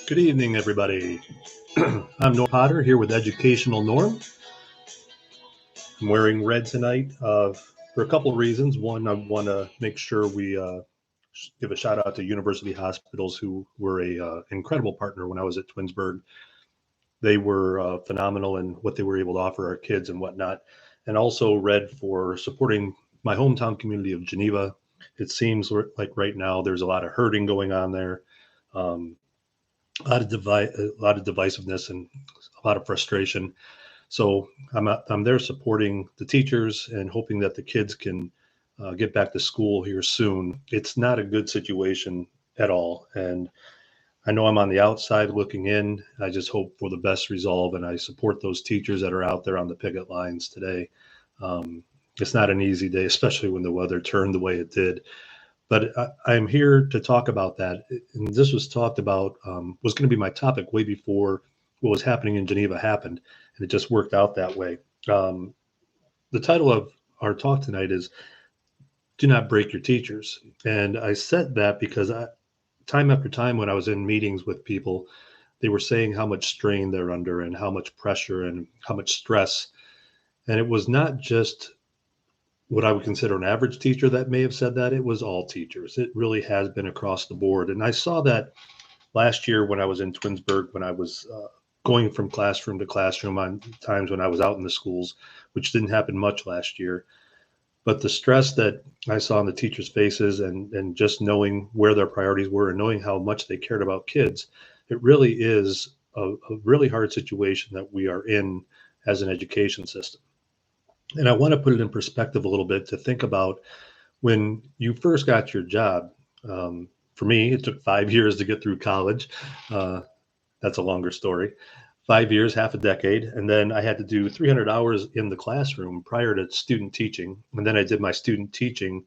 Good evening, everybody. I'm Norm Potter here with Educational Norm. I'm wearing red tonight for a couple of reasons. One, I want to make sure we give a shout out to University Hospitals, who were a incredible partner when I was at Twinsburg. They were phenomenal in what they were able to offer our kids and whatnot. And also red for supporting my hometown community of Geneva. It seems like right now there's a lot of hurting going on there. Um, a lot of divisiveness and a lot of frustration. So I'm there supporting the teachers and hoping that the kids can get back to school here soon. It's not a good situation at all, and I know I'm on the outside looking in. I just hope for the best resolve, and I support those teachers that are out there on the picket lines today. Um, it's not an easy day, especially when the weather turned the way it did. But I'm here to talk about that. And this was talked about, was going to be my topic way before what was happening in Geneva happened. And it just worked out that way. Um, the title of our talk tonight is Do Not Break Your Teachers. And I said that because time after time when I was in meetings with people, they were saying how much strain they're under and how much pressure and how much stress. And it was not just what I would consider an average teacher that may have said that. It was all teachers. It really has been across the board. And I saw that last year when I was in Twinsburg, when I was going from classroom to classroom on times when I was out in the schools, which didn't happen much last year. But the stress that I saw on the teachers' faces and just knowing where their priorities were and knowing how much they cared about kids, it really is a really hard situation that we are in as an education system. And I want to put it in perspective a little bit to think about when you first got your job. For me, it took 5 years to get through college. Uh, that's a longer story. 5 years, half a decade. And then I had to do 300 hours in the classroom prior to student teaching. And then I did my student teaching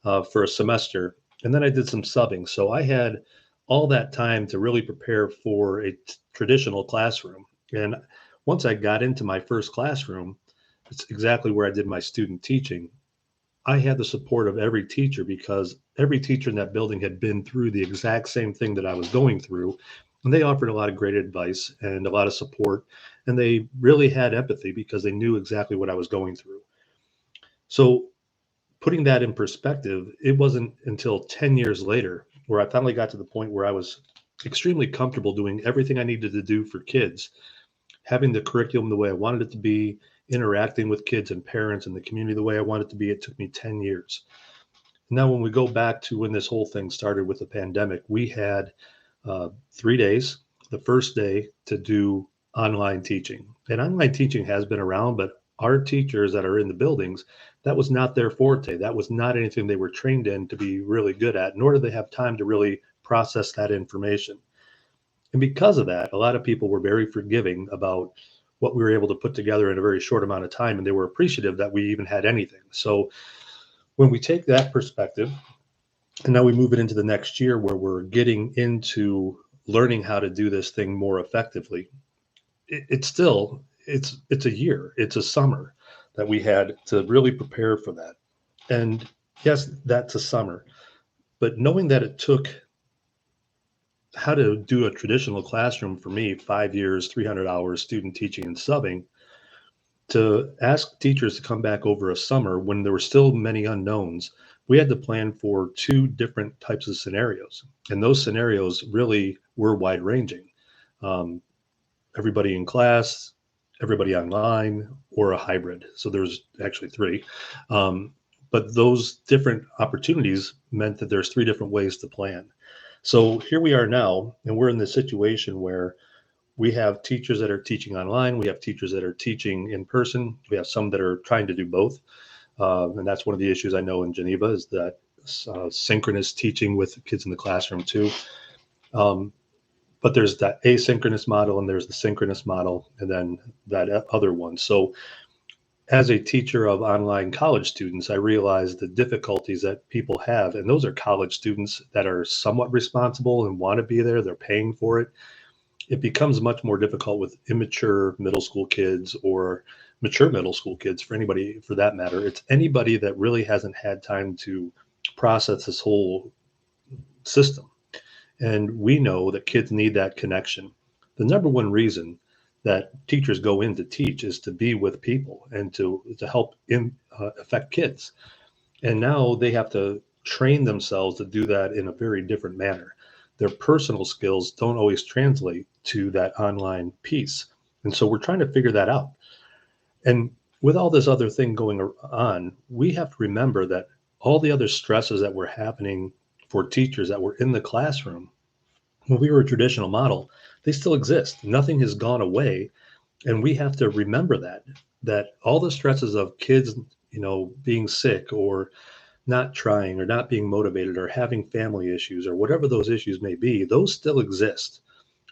for a semester. And then I did some subbing. So I had all that time to really prepare for a traditional classroom. And once I got into my first classroom, it's exactly where I did my student teaching. I had the support of every teacher because every teacher in that building had been through the exact same thing that I was going through. And they offered a lot of great advice and a lot of support. And they really had empathy because they knew exactly what I was going through. So, putting that in perspective, it wasn't until 10 years later where I finally got to the point where I was extremely comfortable doing everything I needed to do for kids, having the curriculum the way I wanted it to be, interacting with kids and parents and the community the way I wanted it to be. It took me 10 years. Now, when we go back to when this whole thing started with the pandemic, we had 3 days. The first day to do online teaching. And online teaching has been around, but our teachers that are in the buildings, that was not their forte. That was not anything they were trained in to be really good at, nor did they have time to really process that information. And because of that, a lot of people were very forgiving about what we were able to put together in a very short amount of time, and they were appreciative that we even had anything. So when we take that perspective, and now we move it into the next year where we're getting into learning how to do this thing more effectively, it's still it's a year, it's a summer that we had to really prepare for that. And yes, that's a summer, but knowing that it took how to do a traditional classroom for me, 5 years, 300 hours, student teaching and subbing, to ask teachers to come back over a summer when there were still many unknowns, we had to plan for two different types of scenarios. And those scenarios really were wide ranging. Um, Everybody in class, everybody online, or a hybrid. So there's actually three. But those different opportunities meant that there's three different ways to plan. So here we are now, and we're in this situation where we have teachers that are teaching online. We have teachers that are teaching in person. We have some that are trying to do both. And that's one of the issues I know in Geneva is that synchronous teaching with kids in the classroom too. Um, but there's that asynchronous model and there's the synchronous model and then that other one. So as a teacher of online college students, I realize the difficulties that people have. And those are college students that are somewhat responsible and want to be there. They're paying for it. It becomes much more difficult with immature middle school kids or mature middle school kids, for anybody for that matter. It's anybody that really hasn't had time to process this whole system. And we know that kids need that connection. The number one reason that teachers go in to teach is to be with people and to help affect kids. And now they have to train themselves to do that in a very different manner. Their personal skills don't always translate to that online piece. And so we're trying to figure that out. And with all this other thing going on, we have to remember that all the other stresses that were happening for teachers that were in the classroom when we were a traditional model, they still exist. Nothing has gone away. And we have to remember that all the stresses of kids, being sick or not trying or not being motivated or having family issues or whatever those issues may be, those still exist.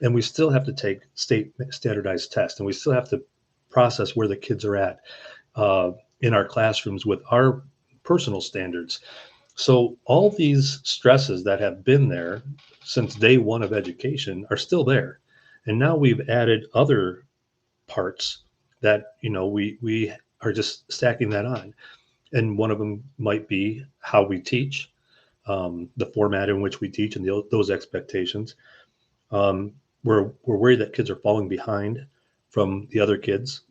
And we still have to take state standardized tests, and we still have to process where the kids are at in our classrooms with our personal standards. So all these stresses that have been there since day one of education are still there. And now we've added other parts that, we are just stacking that on. And one of them might be how we teach, the format in which we teach, and those expectations. We're worried that kids are falling behind from the other kids.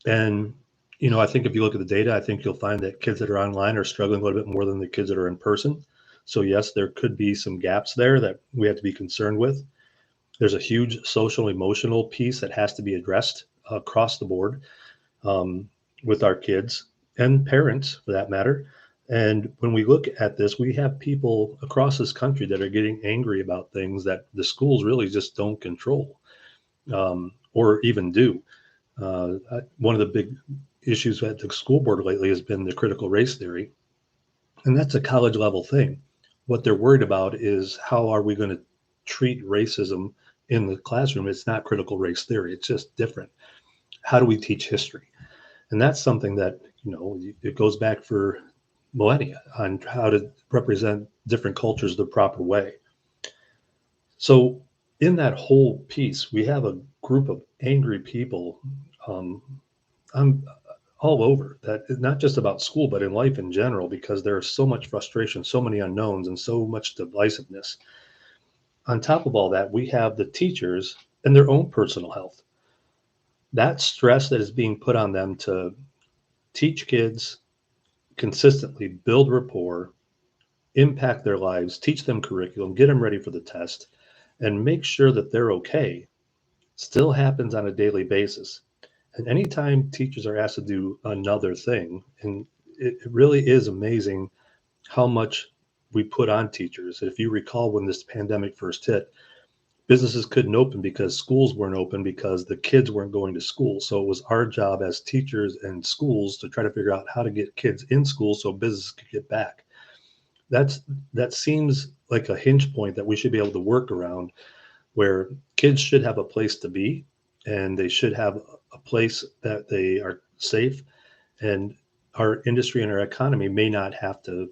And, I think if you look at the data, I think you'll find that kids that are online are struggling a little bit more than the kids that are in person. So yes, there could be some gaps there that we have to be concerned with. There's a huge social emotional piece that has to be addressed across the board, with our kids and parents for that matter. And when we look at this, we have people across this country that are getting angry about things that the schools really just don't control, or even do. One of the big issues at the school board lately has been the critical race theory. And that's a college level thing. What they're worried about is how are we going to treat racism in the classroom? It's not critical race theory, it's just different. How do we teach history? And that's something that, it goes back for millennia on how to represent different cultures the proper way. So in that whole piece, we have a group of angry people, um, I'm all over that, not just about school, but in life in general, because there's so much frustration, so many unknowns, and so much divisiveness. On top of all that, we have the teachers and their own personal health. That stress that is being put on them to teach kids consistently, build rapport, impact their lives, teach them curriculum, get them ready for the test, and make sure that they're okay still happens on a daily basis. And anytime teachers are asked to do another thing, and it really is amazing how much we put on teachers. If you recall, when this pandemic first hit, businesses couldn't open because schools weren't open because the kids weren't going to school. So it was our job as teachers and schools to try to figure out how to get kids in school so business could get back. That seems like a hinge point that we should be able to work around, where kids should have a place to be and they should have a place that they are safe, and our industry and our economy may not have to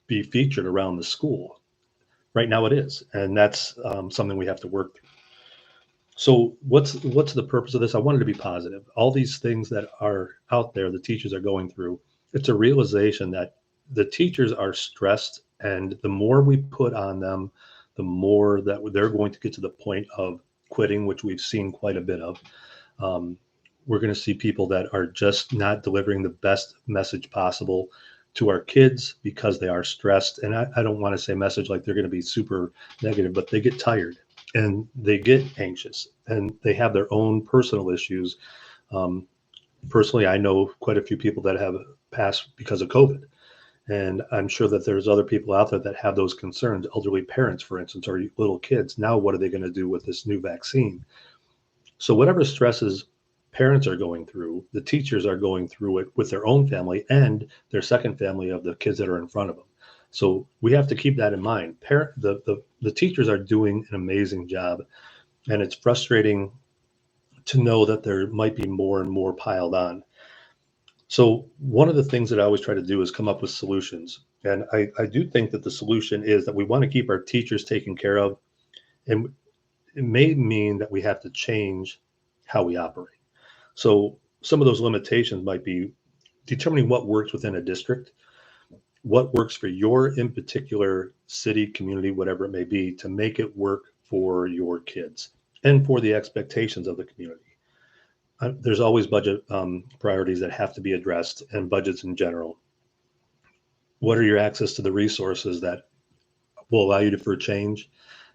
be featured around the school. Right now it is, and that's something we have to work through. So what's the purpose of this? I wanted to be positive. All these things that are out there, the teachers are going through, it's a realization that the teachers are stressed, and the more we put on them, the more that they're going to get to the point of quitting, which we've seen quite a bit of. We're going to see people that are just not delivering the best message possible to our kids because they are stressed. And I don't want to say message like they're going to be super negative, but they get tired and they get anxious and they have their own personal issues. Personally, I know quite a few people that have passed because of COVID. And I'm sure that there's other people out there that have those concerns, elderly parents, for instance, or little kids. Now, what are they going to do with this new vaccine? So whatever stresses parents are going through, the teachers are going through it with their own family and their second family of the kids that are in front of them. So we have to keep that in mind. The teachers are doing an amazing job, and it's frustrating to know that there might be more and more piled on. So one of the things that I always try to do is come up with solutions. And I do think that the solution is that we want to keep our teachers taken care of. And it may mean that we have to change how we operate. So some of those limitations might be determining what works within a district. what works for your in particular city, community, whatever it may be, to make it work for your kids and for the expectations of the community. There's always budget priorities that have to be addressed, and budgets in general. What are your access to the resources that will allow you to for change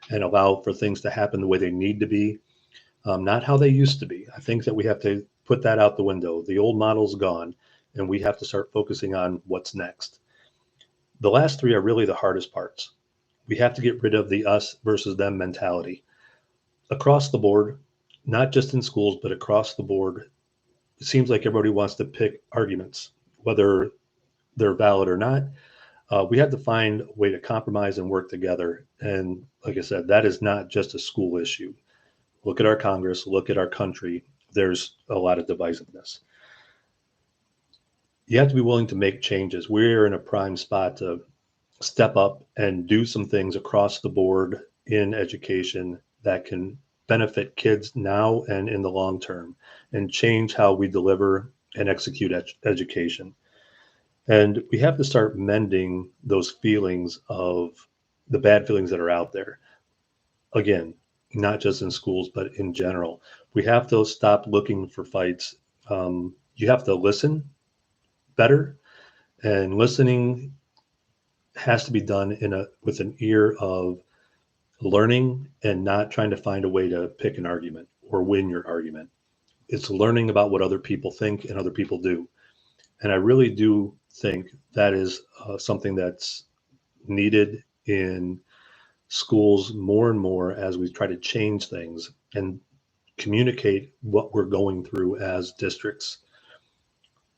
and allow for things to happen the way they need to be, not how they used to be? I think that we have to put that out the window. The old model's gone, and we have to start focusing on what's next. The last three are really the hardest parts. We have to get rid of the us versus them mentality across the board, not just in schools, but across the board. It seems like everybody wants to pick arguments, whether they're valid or not. We have to find a way to compromise and work together. And like I said, that is not just a school issue. Look at our Congress, look at our country. There's a lot of divisiveness. You have to be willing to make changes. We're in a prime spot to step up and do some things across the board in education that can benefit kids now and in the long term, and change how we deliver and execute education. And we have to start mending those feelings of the bad feelings that are out there. Again, not just in schools, but in general. We have to stop looking for fights. You have to listen better, and listening has to be done with an ear of learning and not trying to find a way to pick an argument or win your argument. It's learning about what other people think and other people do. And I really do think that is something that's needed in schools more and more as we try to change things and communicate what we're going through as districts.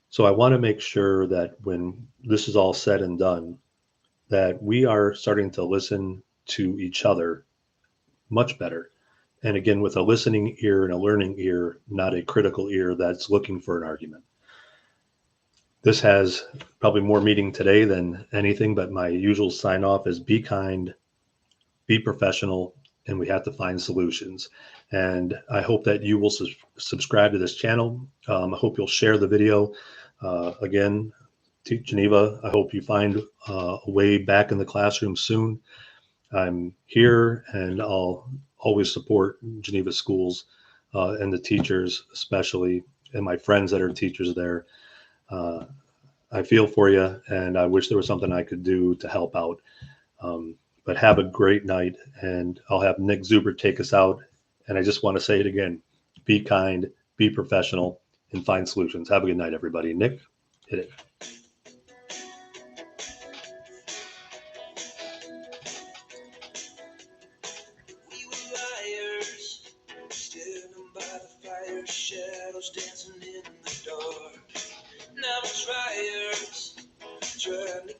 So I want to make sure that when this is all said and done, that we are starting to listen to each other much better. And again, with a listening ear and a learning ear, not a critical ear that's looking for an argument. This has probably more meaning today than anything, but my usual sign off is be kind, be professional, and we have to find solutions. And I hope that you will subscribe to this channel. I hope you'll share the video. Again, Geneva, I hope you find a way back in the classroom soon. I'm here, and I'll always support Geneva schools and the teachers, especially, and my friends that are teachers there. I feel for you, and I wish there was something I could do to help out. But have a great night, and I'll have Nick Zuber take us out. And I just want to say it again: be kind, be professional, and find solutions. Have a good night, everybody. Nick, hit it. We were liars, standing by the fire, shadows dancing in the dark. Now we're trying to